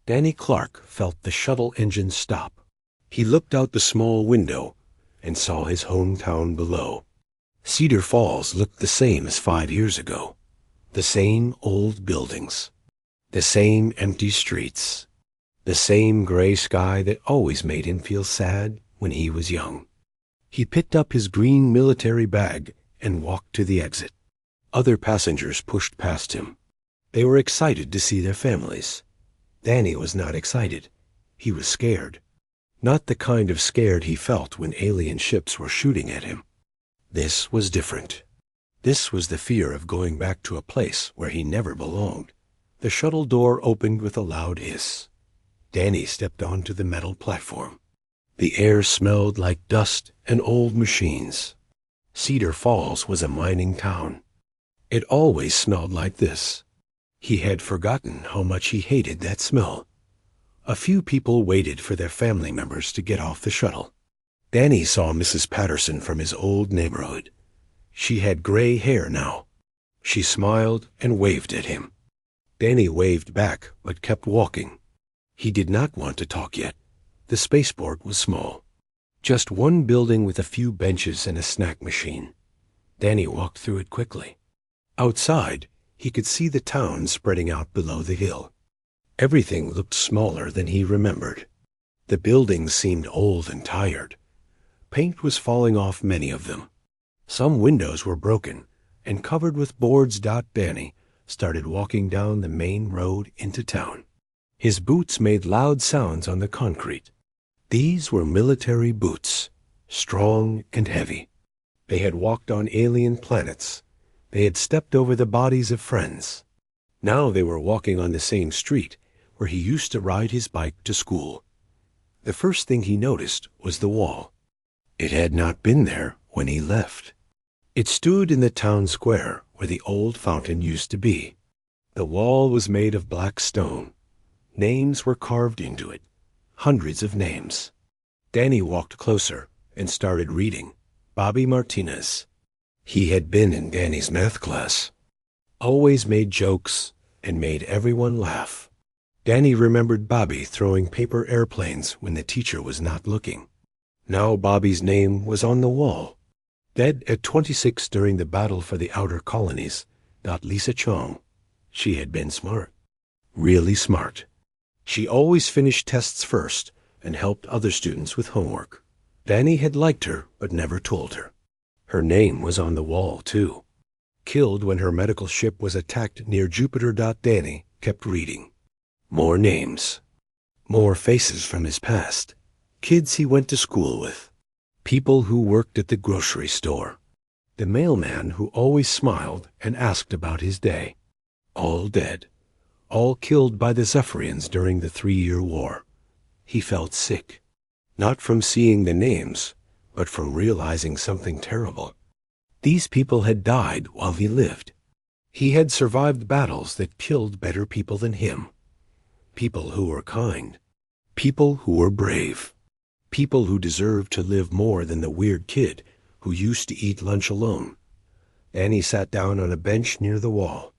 Danny Clark felt the shuttle engine stop. He looked out the small window and saw his hometown below. Cedar Falls looked the same as 5 years ago. The same old buildings. The same empty streets. The same gray sky that always made him feel sad when he was young. He picked up his green military bag and walked to the exit. Other passengers pushed past him. They were excited to see their families. Danny was not excited. He was scared. Not the kind of scared he felt when alien ships were shooting at him. This was different. This was the fear of going back to a place where he never belonged. The shuttle door opened with a loud hiss. Danny stepped onto the metal platform. The air smelled like dust and old machines. Cedar Falls was a mining town. It always smelled like this. He had forgotten how much he hated that smell. A few people waited for their family members to get off the shuttle. Danny saw Mrs. Patterson from his old neighborhood. She had gray hair now. She smiled and waved at him. Danny waved back but kept walking. He did not want to talk yet. The spaceport was small. Just one building with a few benches and a snack machine. Danny walked through it quickly. Outside, he could see the town spreading out below the hill. Everything looked smaller than he remembered. The buildings seemed old and tired. Paint was falling off many of them. Some windows were broken and covered with boards. Danny started walking down the main road into town. His boots made loud sounds on the concrete. These were military boots, strong and heavy. They had walked on alien planets. They had stepped over the bodies of friends. Now they were walking on the same street where he used to ride his bike to school. The first thing he noticed was the wall. It had not been there when he left. It stood in the town square where the old fountain used to be. The wall was made of black stone. Names were carved into it, hundreds of names. Danny walked closer and started reading. Bobby Martinez. He had been in Danny's math class. Always made jokes and made everyone laugh. Danny remembered Bobby throwing paper airplanes when the teacher was not looking. Now Bobby's name was on the wall. Dead at 26 during the battle for the outer colonies. Lisa Chong. She had been smart. Really smart. She always finished tests first and helped other students with homework. Danny had liked her but never told her. Her name was on the wall, too. Killed when her medical ship was attacked near Jupiter. Danny kept reading. More names. More faces from his past. Kids he went to school with. People who worked at the grocery store. The mailman who always smiled and asked about his day. All dead. All killed by the Zephyrians during the 3-year war. He felt sick. Not from seeing the names, but from realizing something terrible. These people had died while he lived. He had survived battles that killed better people than him. People who were kind. People who were brave. People who deserved to live more than the weird kid who used to eat lunch alone. Danny sat down on a bench near the wall.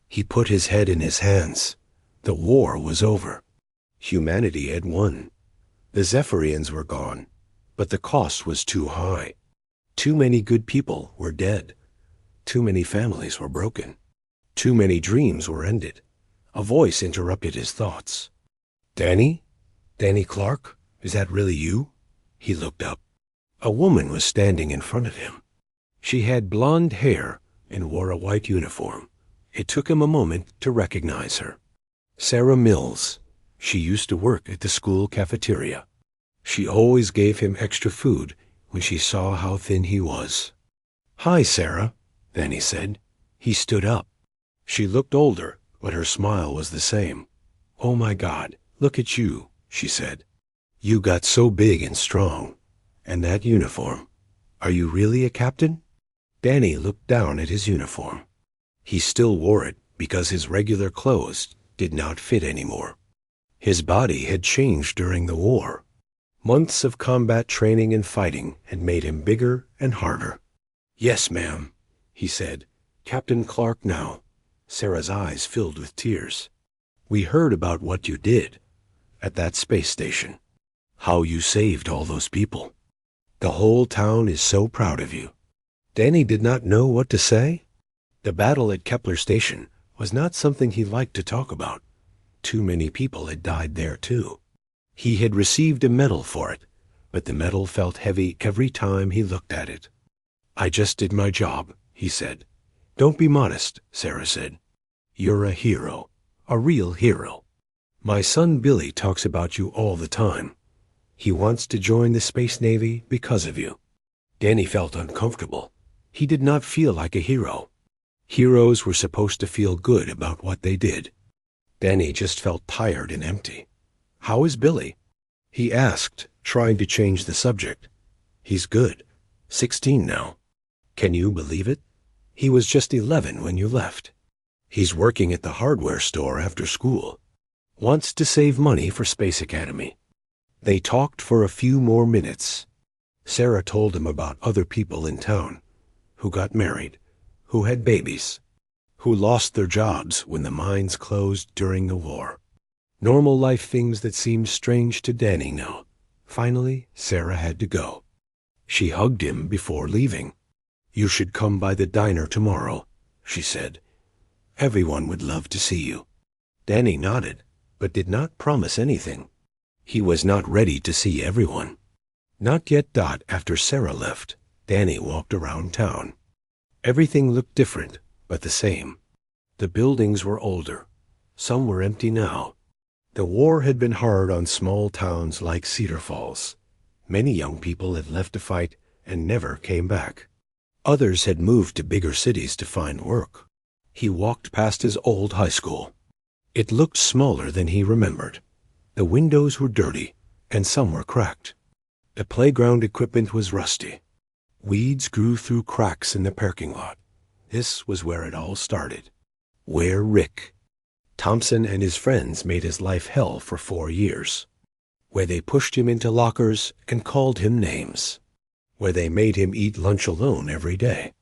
He put his head in his hands. The war was over. Humanity had won. The Zephyrians were gone, but the cost was too high. Too many good people were dead. Too many families were broken. Too many dreams were ended. A voice interrupted his thoughts. Danny? Danny Clark? Is that really you? He looked up. A woman was standing in front of him. She had blonde hair and wore a white uniform. It took him a moment to recognize her. Sarah Mills. She used to work at the school cafeteria. She always gave him extra food when she saw how thin he was. Hi, Sarah, Danny said. He stood up. She looked older, but her smile was the same. Oh my God, look at you, she said. You got so big and strong. And that uniform. Are you really a captain? Danny looked down at his uniform. He still wore it because his regular clothes did not fit anymore. His body had changed during the war. Months of combat training and fighting had made him bigger and harder. Yes, ma'am, he said. Captain Clark now. Sarah's eyes filled with tears. We heard about what you did. at that space station. How you saved all those people. The whole town is so proud of you." Danny did not know what to say. The battle at Kepler Station was not something he liked to talk about. Too many people had died there too. He had received a medal for it, but the medal felt heavy every time he looked at it. "I just did my job," he said. "Don't be modest," Sarah said. "You're a hero, a real hero. My son Billy talks about you all the time. He wants to join the Space Navy because of you." Danny felt uncomfortable. He did not feel like a hero. Heroes were supposed to feel good about what they did. Danny just felt tired and empty. "How is Billy?" he asked, trying to change the subject. "He's good. 16 now. Can you believe it? He was just 11 when you left. He's working at the hardware store after school. Wants to save money for Space Academy." They talked for a few more minutes. Sarah told him about other people in town who got married, who had babies, who lost their jobs when the mines closed during the war. Normal life things that seemed strange to Danny now. Finally, Sarah had to go. She hugged him before leaving. "You should come by the diner tomorrow," she said. "Everyone would love to see you." Danny nodded, but did not promise anything. He was not ready to see everyone. Not yet. After Sarah left, Danny walked around town. Everything looked different, but the same. The buildings were older. Some were empty now. The war had been hard on small towns like Cedar Falls. Many young people had left to fight and never came back. Others had moved to bigger cities to find work. He walked past his old high school. It looked smaller than he remembered. The windows were dirty, and some were cracked. The playground equipment was rusty. Weeds grew through cracks in the parking lot. This was where it all started. Where Rick Thompson and his friends made his life hell for 4 years. Where they pushed him into lockers and called him names. Where they made him eat lunch alone every day.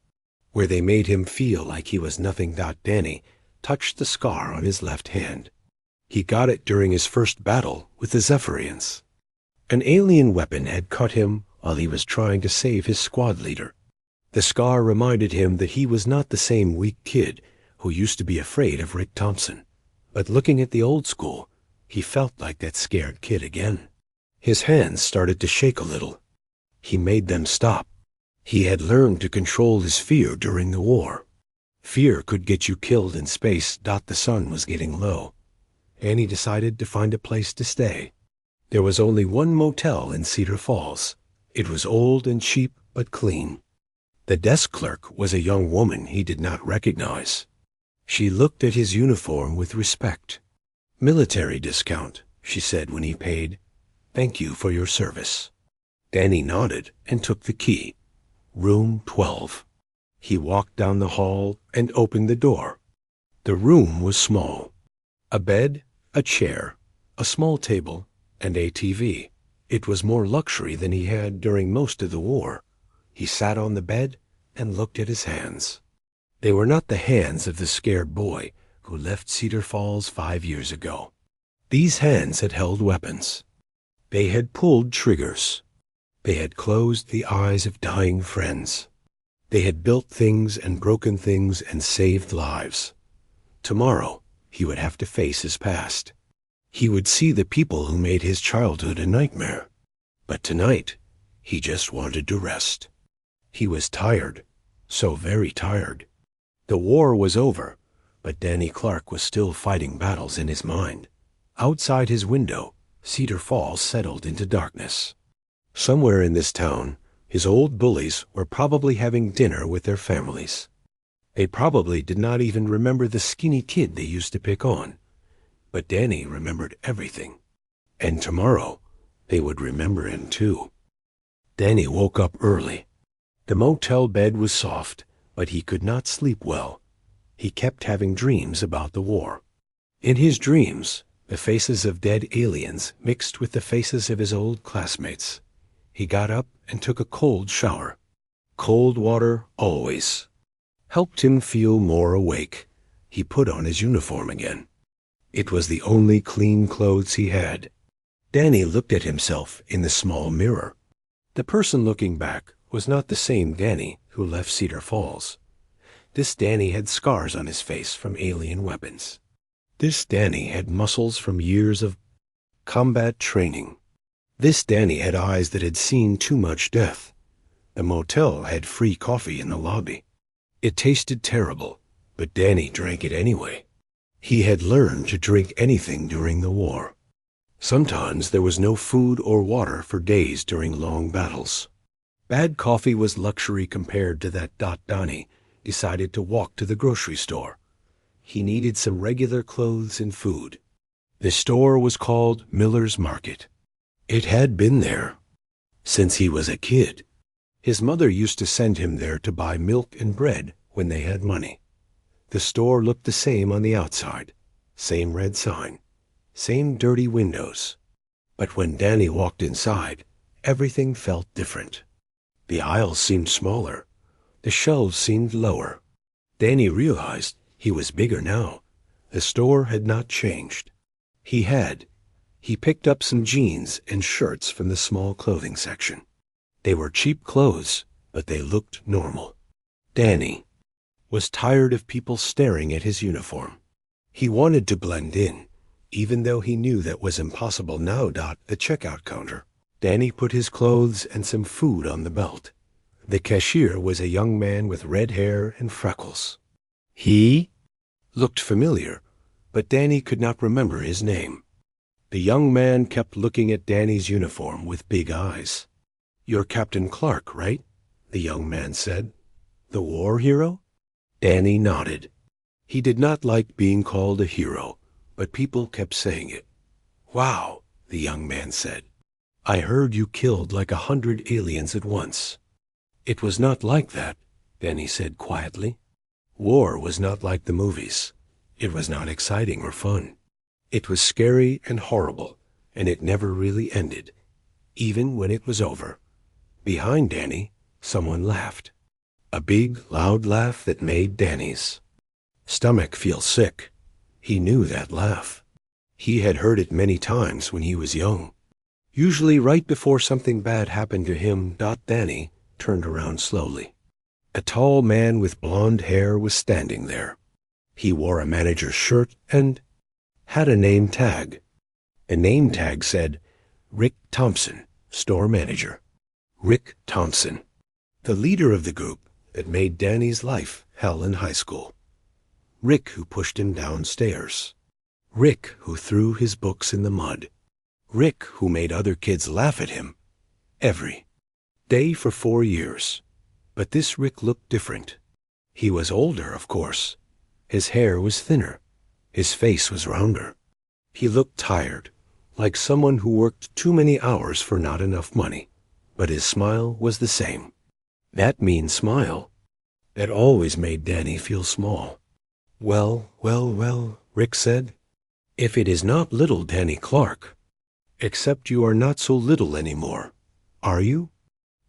Where they made him feel like he was nothing. Danny touched the scar on his left hand. He got it during his first battle with the Zephyrians. An alien weapon had cut him while he was trying to save his squad leader. The scar reminded him that he was not the same weak kid who used to be afraid of Rick Thompson. But looking at the old school, he felt like that scared kid again. His hands started to shake a little. He made them stop. He had learned to control his fear during the war. Fear could get you killed in space. The sun was getting low, and he decided to find a place to stay. There was only one motel in Cedar Falls. It was old and cheap, but clean. The desk clerk was a young woman he did not recognize. She looked at his uniform with respect. "Military discount," she said when he paid. "Thank you for your service." Danny nodded and took the key. Room 12. He walked down the hall and opened the door. The room was small. A bed, a chair, a small table, and a TV. It was more luxury than he had during most of the war. He sat on the bed and looked at his hands. They were not the hands of the scared boy who left Cedar Falls 5 years ago. These hands had held weapons. They had pulled triggers. They had closed the eyes of dying friends. They had built things and broken things and saved lives. Tomorrow, he would have to face his past. He would see the people who made his childhood a nightmare. But tonight, he just wanted to rest. He was tired, so very tired. The war was over, but Danny Clark was still fighting battles in his mind. Outside his window, Cedar Falls settled into darkness. Somewhere in this town, his old bullies were probably having dinner with their families. They probably did not even remember the skinny kid they used to pick on. But Danny remembered everything. And tomorrow, they would remember him too. Danny woke up early. The motel bed was soft, but he could not sleep well. He kept having dreams about the war. In his dreams, the faces of dead aliens mixed with the faces of his old classmates. He got up and took a cold shower. Cold water always helped him feel more awake. He put on his uniform again. It was the only clean clothes he had. Danny looked at himself in the small mirror. The person looking back was not the same Danny who left Cedar Falls. This Danny had scars on his face from alien weapons. This Danny had muscles from years of combat training. This Danny had eyes that had seen too much death. The motel had free coffee in the lobby. It tasted terrible, but Danny drank it anyway. He had learned to drink anything during the war. Sometimes there was no food or water for days during long battles. Bad coffee was luxury compared to that. Danny decided to walk to the grocery store. He needed some regular clothes and food. The store was called Miller's Market. It had been there since he was a kid. His mother used to send him there to buy milk and bread when they had money. The store looked the same on the outside, same red sign, same dirty windows. But when Danny walked inside, everything felt different. The aisles seemed smaller. The shelves seemed lower. Danny realized he was bigger now. The store had not changed. He picked up some jeans and shirts from the small clothing section. They were cheap clothes, but they looked normal. Danny was tired of people staring at his uniform. He wanted to blend in, even though he knew that was impossible now. The checkout counter. Danny put his clothes and some food on the belt. The cashier was a young man with red hair and freckles. He looked familiar, but Danny could not remember his name. The young man kept looking at Danny's uniform with big eyes. "You're Captain Clark, right?" the young man said. "The war hero?" Danny nodded. He did not like being called a hero, but people kept saying it. "Wow," the young man said. "I heard you killed like 100 aliens at once." "It was not like that," Danny said quietly. War was not like the movies. It was not exciting or fun. It was scary and horrible, and it never really ended, even when it was over. Behind Danny, someone laughed. A big, loud laugh that made Danny's stomach feel sick. He knew that laugh. He had heard it many times when he was young. Usually right before something bad happened to him. Danny turned around slowly. A tall man with blonde hair was standing there. He wore a manager's shirt and had a name tag. A name tag said, "Rick Thompson, store manager." Rick Thompson, the leader of the group that made Danny's life hell in high school. Rick who pushed him downstairs. Rick who threw his books in the mud. Rick who made other kids laugh at him every day for 4 years. But this Rick looked different. He was older, of course. His hair was thinner. His face was rounder. He looked tired, like someone who worked too many hours for not enough money. But his smile was the same. That mean smile that always made Danny feel small. "Well, Rick said. "If it is not little Danny Clark, except you are not so little anymore, are you?"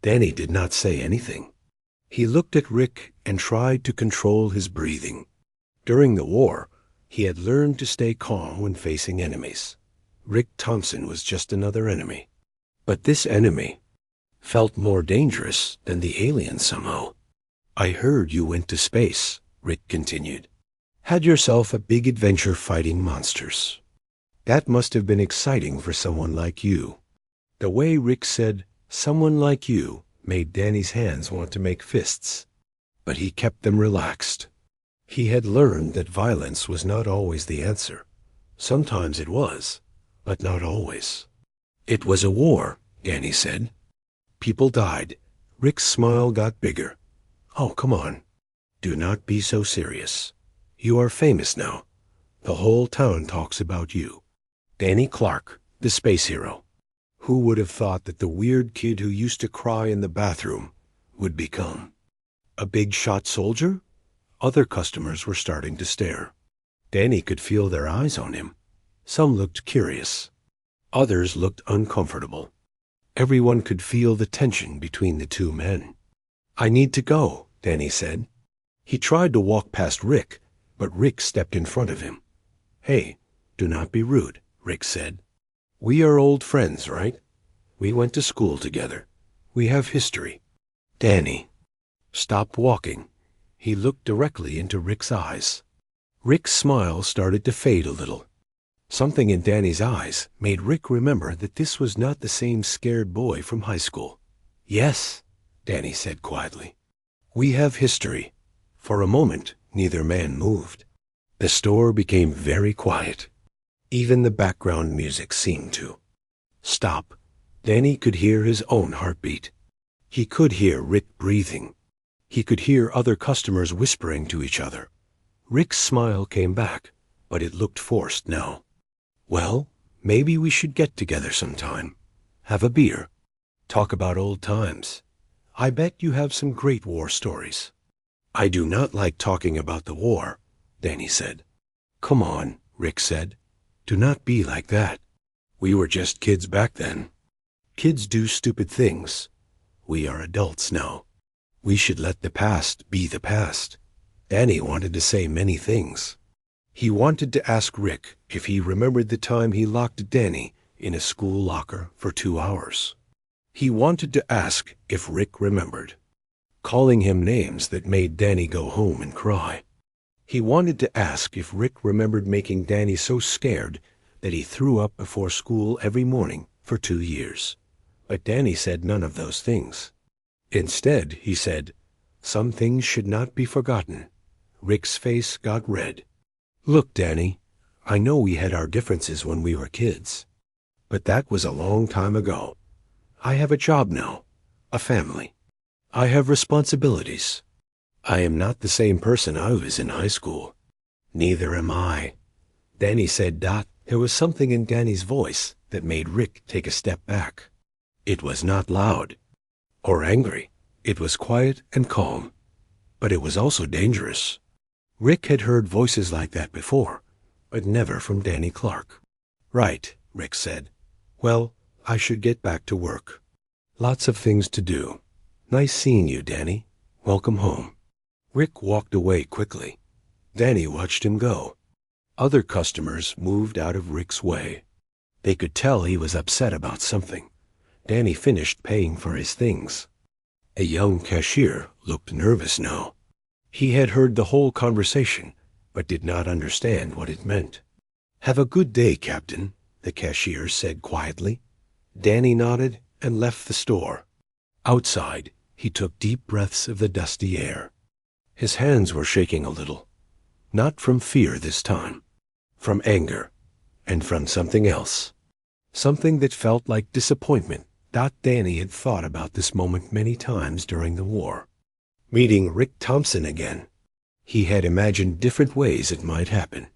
Danny did not say anything. He looked at Rick and tried to control his breathing. During the war, he had learned to stay calm when facing enemies. Rick Thompson was just another enemy. But this enemy felt more dangerous than the aliens somehow. "I heard you went to space," Rick continued. "Had yourself a big adventure fighting monsters. That must have been exciting for someone like you." The way Rick said, "someone like you," made Danny's hands want to make fists. But he kept them relaxed. He had learned that violence was not always the answer. Sometimes it was, but not always. "It was a war," Danny said. "People died." Rick's smile got bigger. "Oh, come on. Do not be so serious. You are famous now. The whole town talks about you. Danny Clark, the space hero. Who would have thought that the weird kid who used to cry in the bathroom would become a big shot soldier?" Other customers were starting to stare. Danny could feel their eyes on him. Some looked curious. Others looked uncomfortable. Everyone could feel the tension between the two men. "I need to go," Danny said. He tried to walk past Rick, but Rick stepped in front of him. "Hey, do not be rude," Rick said. We are old friends, right? We went to school together. We have history. Danny stopped walking. He looked directly into Rick's eyes. Rick's smile started to fade a little. Something in Danny's eyes made Rick remember that this was not the same scared boy from high school. Yes, Danny said quietly. We have history. For a moment, neither man moved. The store became very quiet. Even the background music seemed to stop. Danny could hear his own heartbeat. He could hear Rick breathing. He could hear other customers whispering to each other. Rick's smile came back, but it looked forced now. Well, maybe we should get together sometime. Have a beer. Talk about old times. I bet you have some great war stories. I do not like talking about the war, Danny said. Come on, Rick said. Do not be like that. We were just kids back then. Kids do stupid things. We are adults now. We should let the past be the past. Danny wanted to say many things. He wanted to ask Rick if he remembered the time he locked Danny in a school locker for 2 hours. He wanted to ask if Rick remembered, calling him names that made Danny go home and cry. He wanted to ask if Rick remembered making Danny so scared that he threw up before school every morning for 2 years. But Danny said none of those things. Instead, he said, some things should not be forgotten. Rick's face got red. Look, Danny, I know we had our differences when we were kids, but that was a long time ago. I have a job now, a family. I have responsibilities. I am not the same person I was in high school. Neither am I. Danny said that. There was something in Danny's voice that made Rick take a step back. It was not loud or angry. It was quiet and calm, but it was also dangerous. Rick had heard voices like that before, but never from Danny Clark. Right, Rick said. Well, I should get back to work. Lots of things to do. Nice seeing you, Danny. Welcome home. Rick walked away quickly. Danny watched him go. Other customers moved out of Rick's way. They could tell he was upset about something. Danny finished paying for his things. A young cashier looked nervous now. He had heard the whole conversation, but did not understand what it meant. Have a good day, Captain, the cashier said quietly. Danny nodded and left the store. Outside, he took deep breaths of the dusty air. His hands were shaking a little. Not from fear this time. From anger. And from something else. Something that felt like disappointment. Danny had thought about this moment many times during the war. Meeting Rick Thompson again. He had imagined different ways it might happen.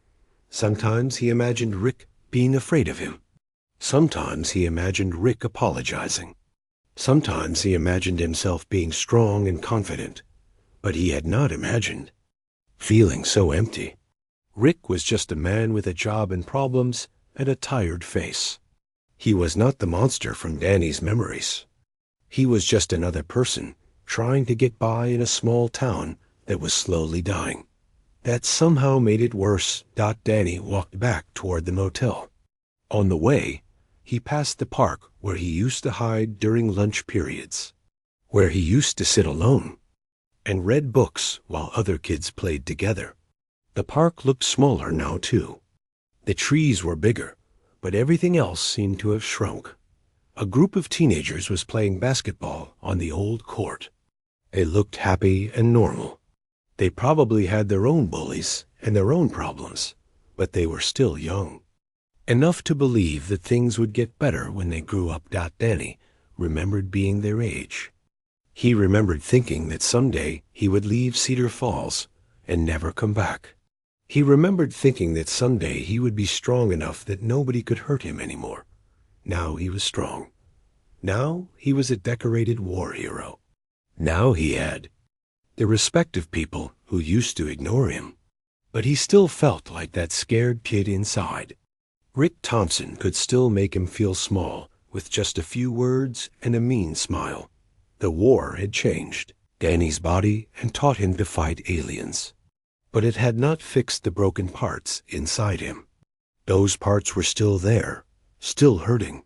Sometimes he imagined Rick being afraid of him. Sometimes he imagined Rick apologizing. Sometimes he imagined himself being strong and confident. But he had not imagined feeling so empty. Rick was just a man with a job and problems and a tired face. He was not the monster from Danny's memories. He was just another person trying to get by in a small town that was slowly dying. That somehow made it worse. Danny walked back toward the motel. On the way, he passed the park where he used to hide during lunch periods, where he used to sit alone and read books while other kids played together. The park looked smaller now, too. The trees were bigger, but everything else seemed to have shrunk. A group of teenagers was playing basketball on the old court. They looked happy and normal. They probably had their own bullies and their own problems, but they were still young. Enough to believe that things would get better when they grew up. Danny remembered being their age. He remembered thinking that someday he would leave Cedar Falls and never come back. He remembered thinking that someday he would be strong enough that nobody could hurt him anymore. Now he was strong. Now he was a decorated war hero. Now he had the respect of people who used to ignore him. But he still felt like that scared kid inside. Rick Thompson could still make him feel small with just a few words and a mean smile. The war had changed Danny's body and taught him to fight aliens. But it had not fixed the broken parts inside him. Those parts were still there, still hurting,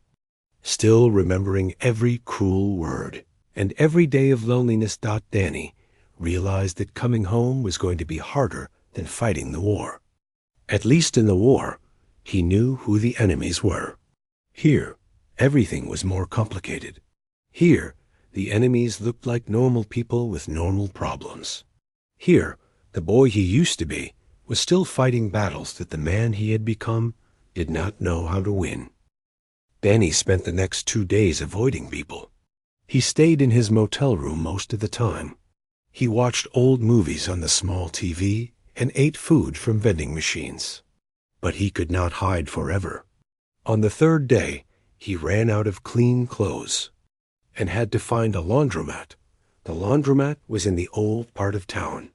still remembering every cruel word. And every day of loneliness. Danny realized that coming home was going to be harder than fighting the war. At least in the war, he knew who the enemies were. Here, everything was more complicated. Here, the enemies looked like normal people with normal problems. Here, the boy he used to be was still fighting battles that the man he had become did not know how to win. Danny spent the next 2 days avoiding people. He stayed in his motel room most of the time. He watched old movies on the small TV and ate food from vending machines. But he could not hide forever. On the 3rd day, he ran out of clean clothes and had to find a laundromat. The laundromat was in the old part of town.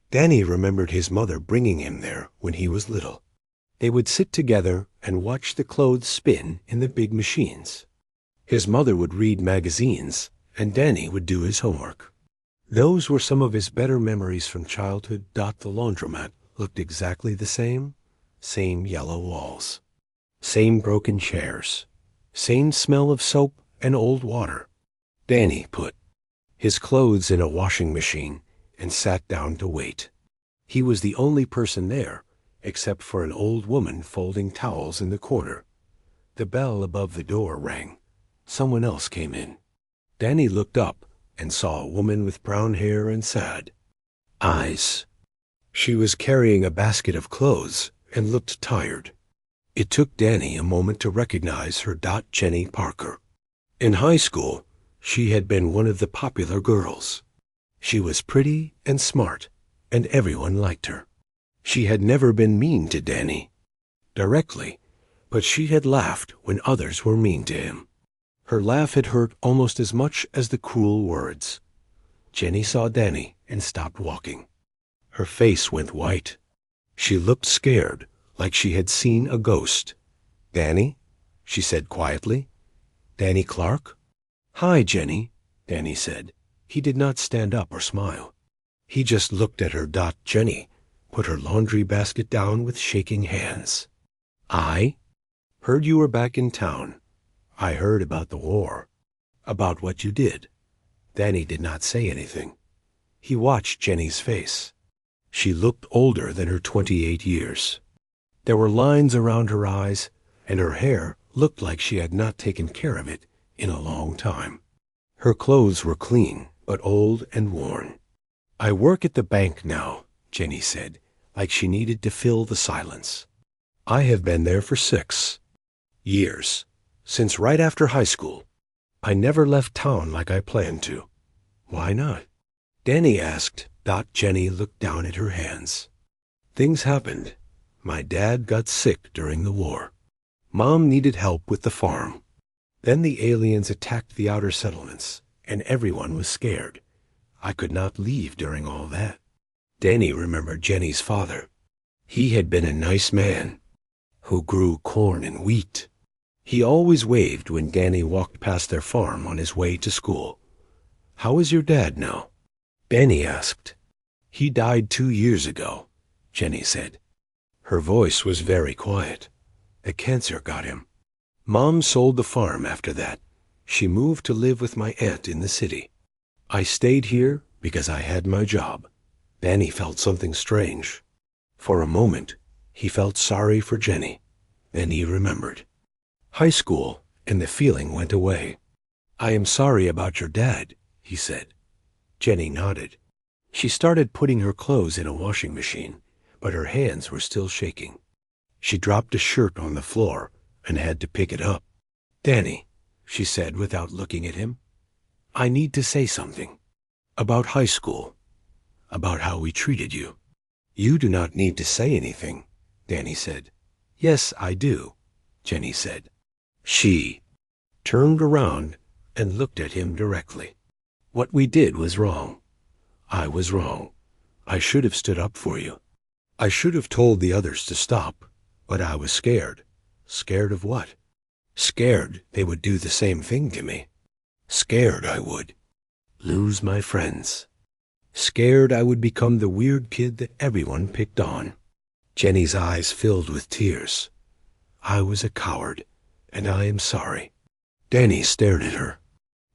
Danny remembered his mother bringing him there when he was little. They would sit together and watch the clothes spin in the big machines. His mother would read magazines, and Danny would do his homework. Those were some of his better memories from childhood. The laundromat looked exactly the same yellow walls, same broken chairs, same smell of soap and old water. Danny put his clothes in a washing machine and sat down to wait. He was the only person there, except for an old woman folding towels in the corner. The bell above the door rang. Someone else came in. Danny looked up and saw a woman with brown hair and sad eyes. She was carrying a basket of clothes and looked tired. It took Danny a moment to recognize her. Jenny Parker. In high school, she had been one of the popular girls. She was pretty and smart, and everyone liked her. She had never been mean to Danny directly, but she had laughed when others were mean to him. Her laugh had hurt almost as much as the cruel words. Jenny saw Danny and stopped walking. Her face went white. She looked scared, like she had seen a ghost. "Danny?" she said quietly. "Danny Clark?" "Hi, Jenny," Danny said. He did not stand up or smile. He just looked at her. Jenny put her laundry basket down with shaking hands. "I heard you were back in town. I heard about the war, about what you did." Danny did not say anything. He watched Jenny's face. She looked older than her 28 years. There were lines around her eyes, and her hair looked like she had not taken care of it in a long time. Her clothes were clean, but old and worn. "I work at the bank now," Jenny said, like she needed to fill the silence. "I have been there for 6 years. Since right after high school. I never left town like I planned to." "Why not?" Danny asked. Jenny looked down at her hands. "Things happened. My dad got sick during the war. Mom needed help with the farm. Then the aliens attacked the outer settlements, and everyone was scared. I could not leave during all that." Danny remembered Jenny's father. He had been a nice man who grew corn and wheat. He always waved when Danny walked past their farm on his way to school. "How is your dad now?" Danny asked. "He died 2 years ago," Jenny said. Her voice was very quiet. "The cancer got him. Mom sold the farm after that. She moved to live with my aunt in the city. I stayed here because I had my job." Danny felt something strange. For a moment, he felt sorry for Jenny. Then he remembered high school, and the feeling went away. "I am sorry about your dad," he said. Jenny nodded. She started putting her clothes in a washing machine, but her hands were still shaking. She dropped a shirt on the floor and had to pick it up. "Danny," she said without looking at him, "I need to say something. About high school. About how we treated you." "You do not need to say anything," Danny said. "Yes, I do," Jenny said. She turned around and looked at him directly. "What we did was wrong. I was wrong. I should have stood up for you. I should have told the others to stop, but I was scared." "Scared of what?" "Scared they would do the same thing to me. Scared I would lose my friends. Scared I would become the weird kid that everyone picked on." Jenny's eyes filled with tears. "I was a coward, and I am sorry." Danny stared at her.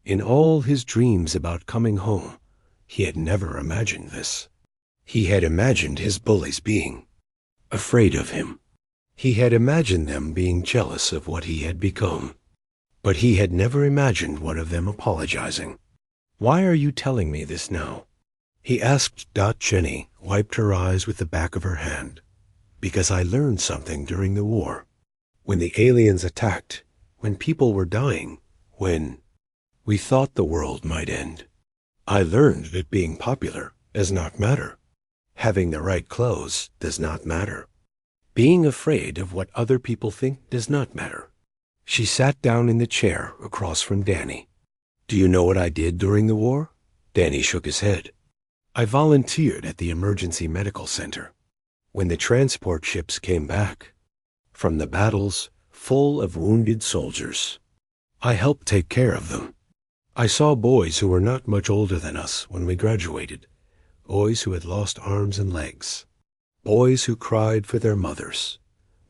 In all his dreams about coming home, he had never imagined this. He had imagined his bullies being afraid of him. He had imagined them being jealous of what he had become. But he had never imagined one of them apologizing. "Why are you telling me this now?" he asked. Jenny wiped her eyes with the back of her hand. "Because I learned something during the war. When the aliens attacked, when people were dying, when we thought the world might end. I learned that being popular does not matter. Having the right clothes does not matter. Being afraid of what other people think does not matter." She sat down in the chair across from Danny. "Do you know what I did during the war?" Danny shook his head. "I volunteered at the emergency medical center. When the transport ships came back from the battles full of wounded soldiers, I helped take care of them. I saw boys who were not much older than us when we graduated, boys who had lost arms and legs, boys who cried for their mothers,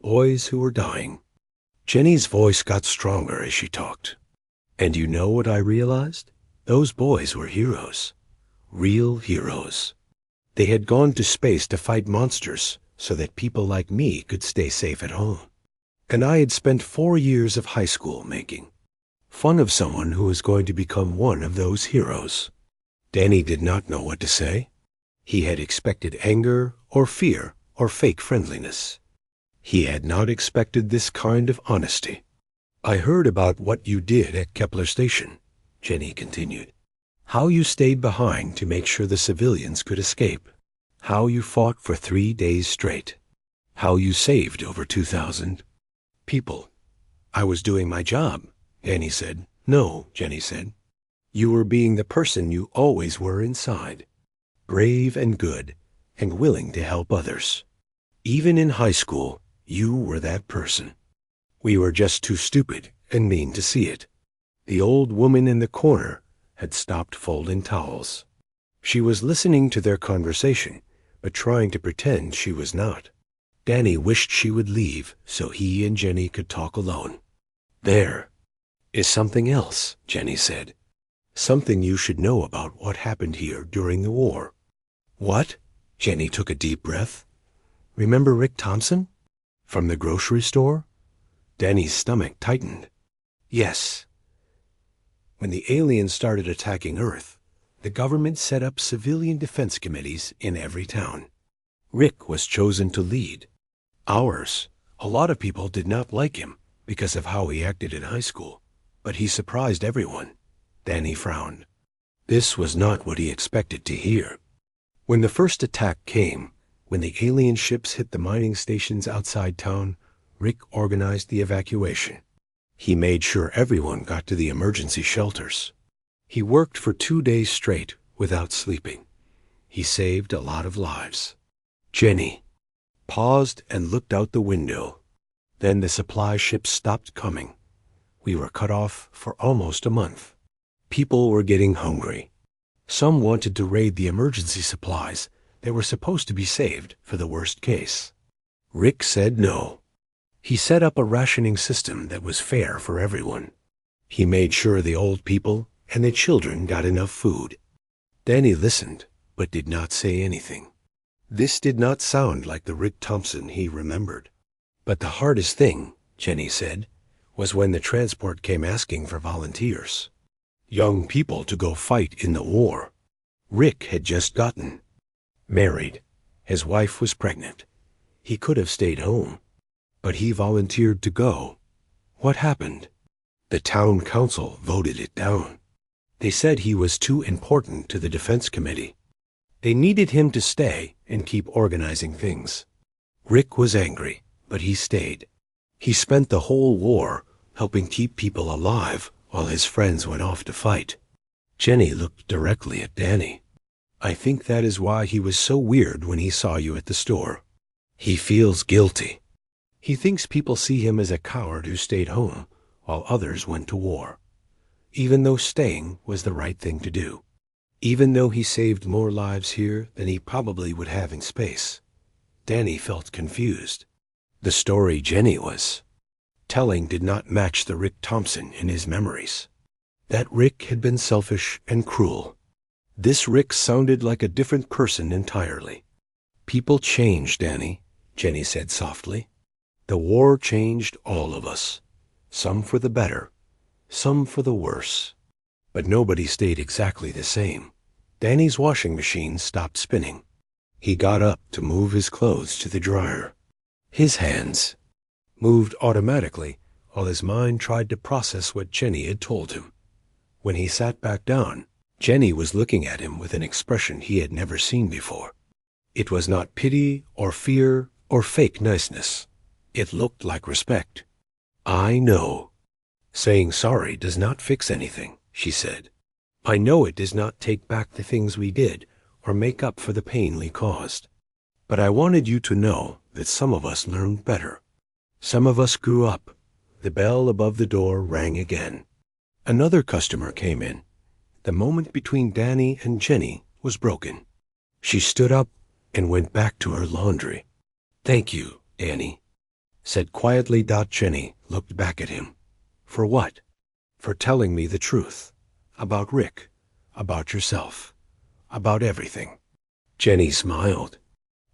boys who were dying." Jenny's voice got stronger as she talked. "And you know what I realized? Those boys were heroes. Real heroes. They had gone to space to fight monsters so that people like me could stay safe at home. And I had spent 4 years of high school making fun of someone who was going to become one of those heroes." Danny did not know what to say. He had expected anger or fear or fake friendliness. He had not expected this kind of honesty. "I heard about what you did at Kepler Station," Jenny continued. "How you stayed behind to make sure the civilians could escape. How you fought for 3 days straight. How you saved over 2,000 people." "I was doing my job," Danny said. "No," Jenny said. "You were being the person you always were inside. Brave and good and willing to help others. Even in high school, you were that person. We were just too stupid and mean to see it." The old woman in the corner had stopped folding towels. She was listening to their conversation, but trying to pretend she was not. Danny wished she would leave so he and Jenny could talk alone. "There is something else," Jenny said. "Something you should know about what happened here during the war." "What?" Jenny took a deep breath. "Remember Rick Thompson? From the grocery store?" Danny's stomach tightened. "Yes. When the aliens started attacking Earth, the government set up civilian defense committees in every town. Rick was chosen to lead. Ours. A lot of people did not like him because of how he acted in high school, but he surprised everyone." Danny frowned. This was not what he expected to hear. "When the first attack came, when the alien ships hit the mining stations outside town, Rick organized the evacuation. He made sure everyone got to the emergency shelters. He worked for 2 days straight without sleeping. He saved a lot of lives." Jenny paused and looked out the window. "Then the supply ships stopped coming. We were cut off for almost a month. People were getting hungry. Some wanted to raid the emergency supplies that were supposed to be saved for the worst case. Rick said no. He set up a rationing system that was fair for everyone. He made sure the old people and the children got enough food." Danny listened, but did not say anything. This did not sound like the Rick Thompson he remembered. "But the hardest thing," Jenny said, "was when the transport came asking for volunteers. Young people to go fight in the war. Rick had just gotten married. His wife was pregnant. He could have stayed home, but he volunteered to go. What happened? The town council voted it down. They said he was too important to the defense committee. They needed him to stay and keep organizing things. Rick was angry, but he stayed. He spent the whole war helping keep people alive while his friends went off to fight." Jenny looked directly at Danny. "I think that is why he was so weird when he saw you at the store. He feels guilty. He thinks people see him as a coward who stayed home while others went to war. Even though staying was the right thing to do. Even though he saved more lives here than he probably would have in space." Danny felt confused. The story Jenny was telling did not match the Rick Thompson in his memories. That Rick had been selfish and cruel. This Rick sounded like a different person entirely. People change, Danny, Jenny said softly. The war changed all of us. Some for the better, some for the worse. But nobody stayed exactly the same. Danny's washing machine stopped spinning. He got up to move his clothes to the dryer. His hands moved automatically while his mind tried to process what Jenny had told him. When he sat back down, Jenny was looking at him with an expression he had never seen before. It was not pity or fear or fake niceness. It looked like respect. I know. Saying sorry does not fix anything, she said. I know it does not take back the things we did or make up for the pain we caused. But I wanted you to know that some of us learned better. Some of us grew up. The bell above the door rang again. Another customer came in. The moment between Danny and Jenny was broken. She stood up and went back to her laundry. Thank you, Annie, said quietly. Jenny looked back at him. For what? For telling me the truth. About Rick. About yourself. About everything. Jenny smiled.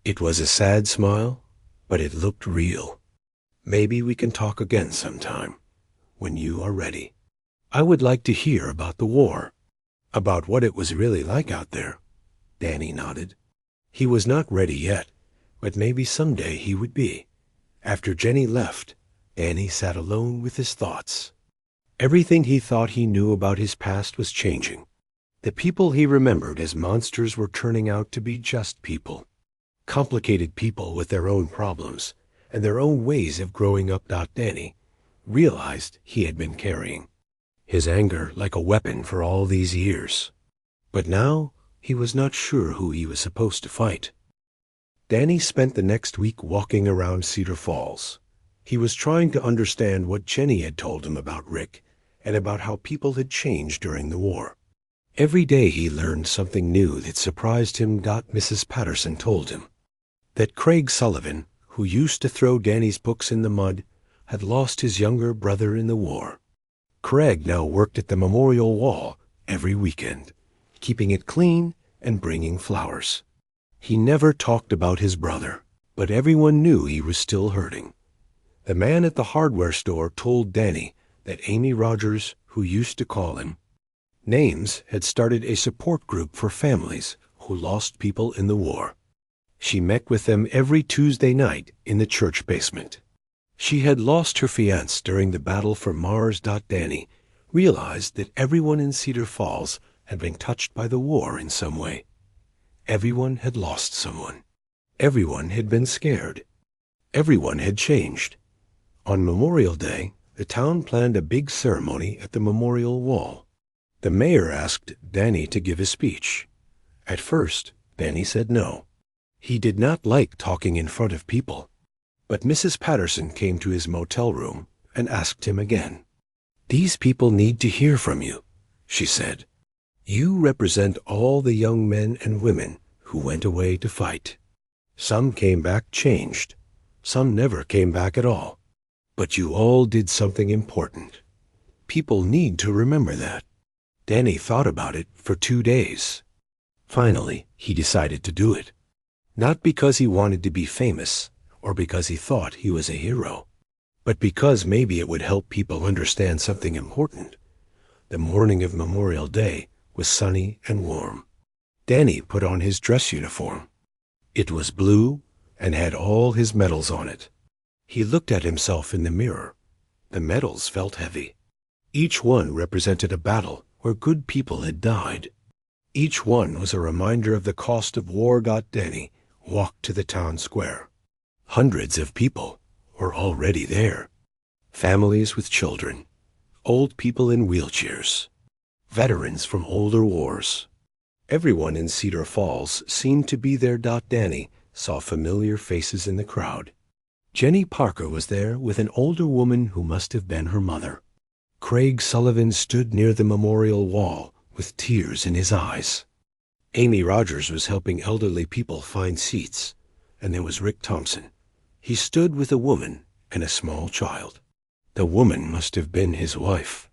It was a sad smile, but it looked real. Maybe we can talk again sometime, when you are ready. I would like to hear about the war, about what it was really like out there. Danny nodded. He was not ready yet, but maybe someday he would be. After Jenny left, Danny sat alone with his thoughts. Everything he thought he knew about his past was changing. The people he remembered as monsters were turning out to be just people. Complicated people with their own problems and their own ways of growing up. Danny realized he had been carrying his anger like a weapon for all these years. But now he was not sure who he was supposed to fight. Danny spent the next week walking around Cedar Falls. He was trying to understand what Jenny had told him about Rick and about how people had changed during the war. Every day he learned something new that surprised him. Mrs. Patterson told him that Craig Sullivan, who used to throw Danny's books in the mud, had lost his younger brother in the war. Craig now worked at the memorial wall every weekend, keeping it clean and bringing flowers. He never talked about his brother, but everyone knew he was still hurting. The man at the hardware store told Danny that Amy Rogers, who used to call him names, had started a support group for families who lost people in the war. She met with them every Tuesday night in the church basement. She had lost her fiancé during the battle for Mars. Danny realized that everyone in Cedar Falls had been touched by the war in some way. Everyone had lost someone. Everyone had been scared. Everyone had changed. On Memorial Day, the town planned a big ceremony at the memorial wall. The mayor asked Danny to give a speech. At first, Danny said no. He did not like talking in front of people. But Mrs. Patterson came to his motel room and asked him again. These people need to hear from you, she said. You represent all the young men and women who went away to fight. Some came back changed. Some never came back at all. But you all did something important. People need to remember that. Danny thought about it for 2 days. Finally, he decided to do it. Not because he wanted to be famous or because he thought he was a hero, but because maybe it would help people understand something important. The morning of Memorial Day was sunny and warm. Danny put on his dress uniform. It was blue and had all his medals on it. He looked at himself in the mirror. The medals felt heavy. Each one represented a battle where good people had died. Each one was a reminder of the cost of war. Danny walked to the town square. Hundreds of people were already there. Families with children, old people in wheelchairs, veterans from older wars. Everyone in Cedar Falls seemed to be there. Danny saw familiar faces in the crowd. Jenny Parker was there with an older woman who must have been her mother. Craig Sullivan stood near the memorial wall with tears in his eyes. Amy Rogers was helping elderly people find seats, and there was Rick Thompson. He stood with a woman and a small child. The woman must have been his wife.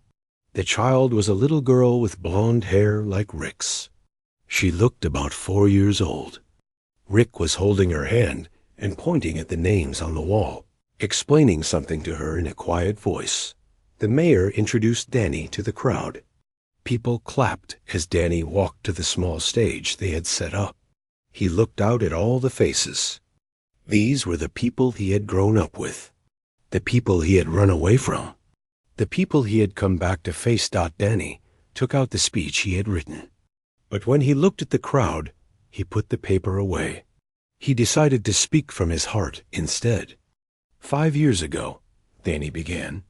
The child was a little girl with blonde hair like Rick's. She looked about 4 years old. Rick was holding her hand and pointing at the names on the wall, explaining something to her in a quiet voice. The mayor introduced Danny to the crowd. People clapped as Danny walked to the small stage they had set up. He looked out at all the faces. These were the people he had grown up with, the people he had run away from, the people he had come back to face. Danny took out the speech he had written. But when he looked at the crowd, he put the paper away. He decided to speak from his heart instead. 5 years ago, Danny began,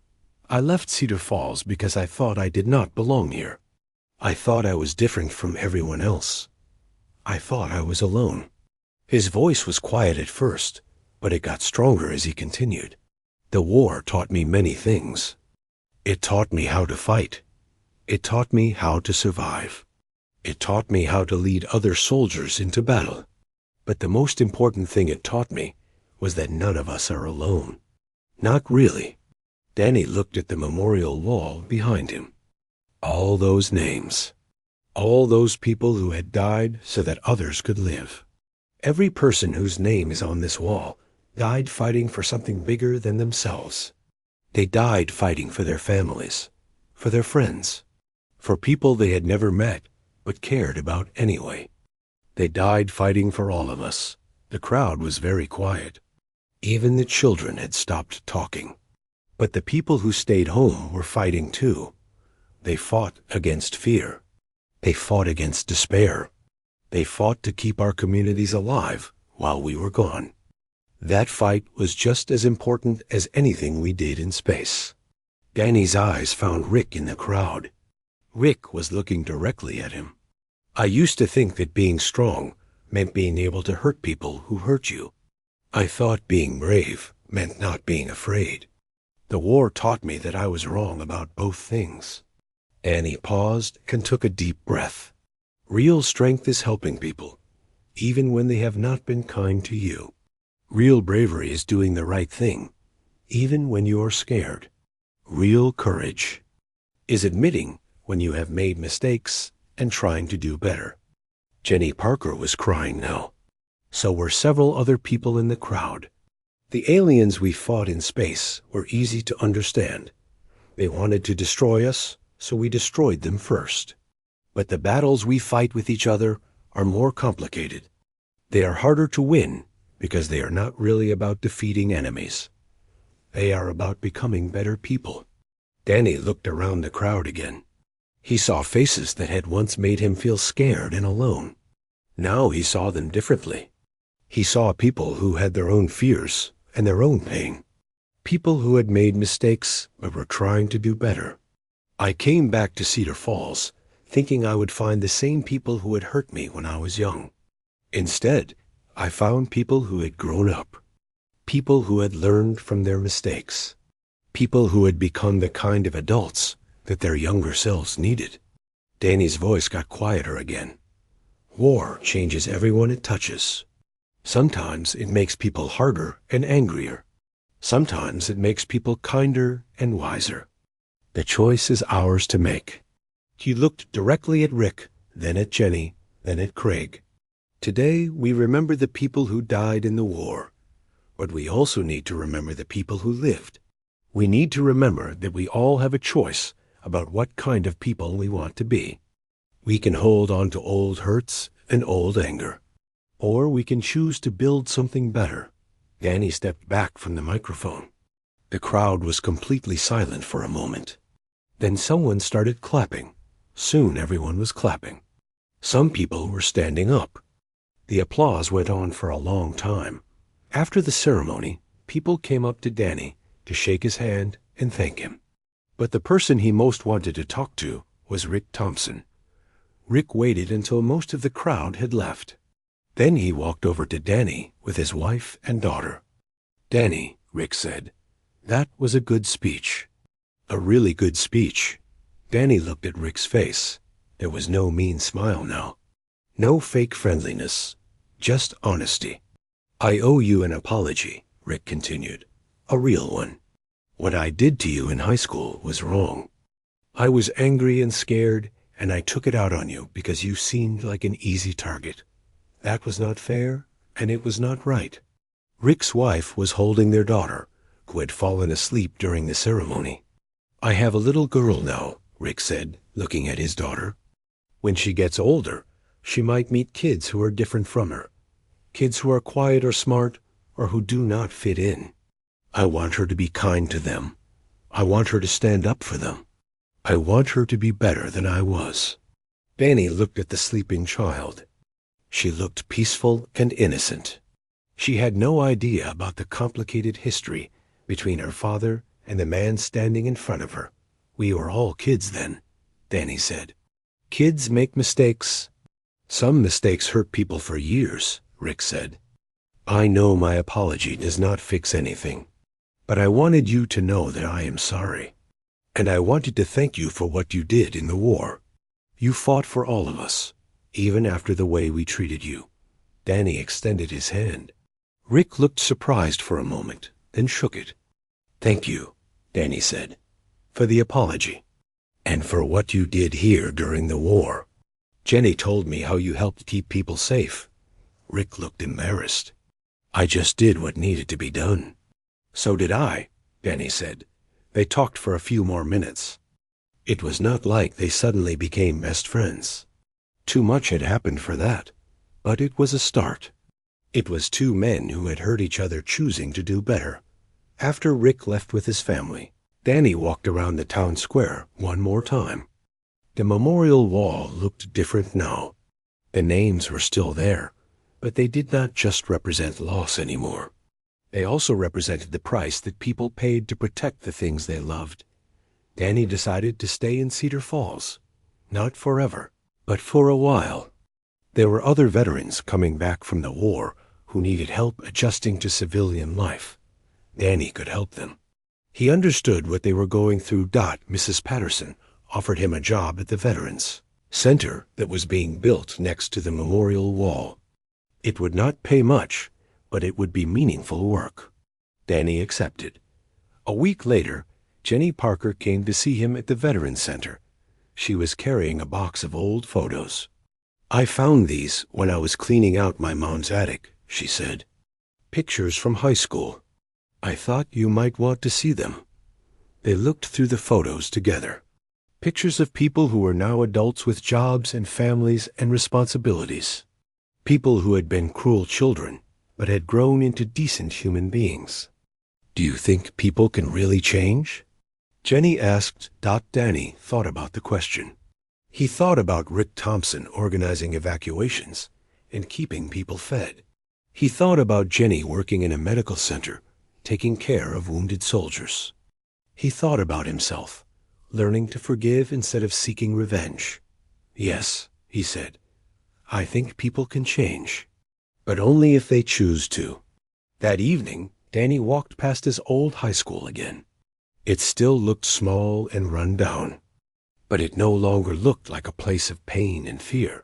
I left Cedar Falls because I thought I did not belong here. I thought I was different from everyone else. I thought I was alone. His voice was quiet at first, but it got stronger as he continued. The war taught me many things. It taught me how to fight. It taught me how to survive. It taught me how to lead other soldiers into battle. But the most important thing it taught me was that none of us are alone. Not really. Danny looked at the memorial wall behind him. All those names. All those people who had died so that others could live. Every person whose name is on this wall died fighting for something bigger than themselves. They died fighting for their families, for their friends, for people they had never met but cared about anyway. They died fighting for all of us. The crowd was very quiet. Even the children had stopped talking. But the people who stayed home were fighting too. They fought against fear. They fought against despair. They fought to keep our communities alive while we were gone. That fight was just as important as anything we did in space. Danny's eyes found Rick in the crowd. Rick was looking directly at him. I used to think that being strong meant being able to hurt people who hurt you. I thought being brave meant not being afraid. The war taught me that I was wrong about both things. Danny paused and took a deep breath. Real strength is helping people, even when they have not been kind to you. Real bravery is doing the right thing, even when you are scared. Real courage is admitting when you have made mistakes and trying to do better. Jenny Parker was crying now. So were several other people in the crowd. The aliens we fought in space were easy to understand. They wanted to destroy us, so we destroyed them first. But the battles we fight with each other are more complicated. They are harder to win because they are not really about defeating enemies. They are about becoming better people. Danny looked around the crowd again. He saw faces that had once made him feel scared and alone. Now he saw them differently. He saw people who had their own fears and their own pain. People who had made mistakes but were trying to do better. I came back to Cedar Falls thinking I would find the same people who had hurt me when I was young. Instead, I found people who had grown up. People who had learned from their mistakes. People who had become the kind of adults that their younger selves needed. Danny's voice got quieter again. War changes everyone it touches. Sometimes it makes people harder and angrier. Sometimes it makes people kinder and wiser. The choice is ours to make. He looked directly at Rick, then at Jenny, then at Craig. Today we remember the people who died in the war, but we also need to remember the people who lived. We need to remember that we all have a choice about what kind of people we want to be. We can hold on to old hurts and old anger, or we can choose to build something better. Danny stepped back from the microphone. The crowd was completely silent for a moment. Then someone started clapping. Soon everyone was clapping. Some people were standing up. The applause went on for a long time. After the ceremony, people came up to Danny to shake his hand and thank him. But the person he most wanted to talk to was Rick Thompson. Rick waited until most of the crowd had left. Then he walked over to Danny with his wife and daughter. Danny, Rick said, that was a good speech. A really good speech. Danny looked at Rick's face. There was no mean smile now. No fake friendliness. Just honesty. I owe you an apology, Rick continued. A real one. What I did to you in high school was wrong. I was angry and scared, and I took it out on you because you seemed like an easy target. That was not fair, and it was not right." Rick's wife was holding their daughter, who had fallen asleep during the ceremony. "I have a little girl now," Rick said, looking at his daughter. "When she gets older, she might meet kids who are different from her. Kids who are quiet or smart, or who do not fit in. I want her to be kind to them. I want her to stand up for them. I want her to be better than I was." Danny looked at the sleeping child. She looked peaceful and innocent. She had no idea about the complicated history between her father and the man standing in front of her. "We were all kids then," Danny said. "Kids make mistakes. Some mistakes hurt people for years," Rick said. "I know my apology does not fix anything, but I wanted you to know that I am sorry. And I wanted to thank you for what you did in the war. You fought for all of us, even after the way we treated you." Danny extended his hand. Rick looked surprised for a moment, then shook it. "Thank you," Danny said, "for the apology, and for what you did here during the war. Jenny told me how you helped keep people safe." Rick looked embarrassed. "I just did what needed to be done." "So did I," Danny said. They talked for a few more minutes. It was not like they suddenly became best friends. Too much had happened for that, but it was a start. It was two men who had hurt each other choosing to do better. After Rick left with his family, Danny walked around the town square one more time. The memorial wall looked different now. The names were still there, but they did not just represent loss anymore. They also represented the price that people paid to protect the things they loved. Danny decided to stay in Cedar Falls, not forever, but for a while. There were other veterans coming back from the war who needed help adjusting to civilian life. Danny could help them. He understood what they were going through. Mrs. Patterson offered him a job at the Veterans Center that was being built next to the memorial wall. It would not pay much, but it would be meaningful work. Danny accepted. A week later, Jenny Parker came to see him at the Veterans Center. She was carrying a box of old photos. "I found these when I was cleaning out my mom's attic," she said. "Pictures from high school. I thought you might want to see them." They looked through the photos together. Pictures of people who were now adults with jobs and families and responsibilities. People who had been cruel children, but had grown into decent human beings. "Do you think people can really change?" Jenny asked. Danny thought about the question. He thought about Rick Thompson organizing evacuations and keeping people fed. He thought about Jenny working in a medical center, taking care of wounded soldiers. He thought about himself, learning to forgive instead of seeking revenge. "Yes," he said, "I think people can change, but only if they choose to." That evening, Danny walked past his old high school again. It still looked small and run down, but it no longer looked like a place of pain and fear.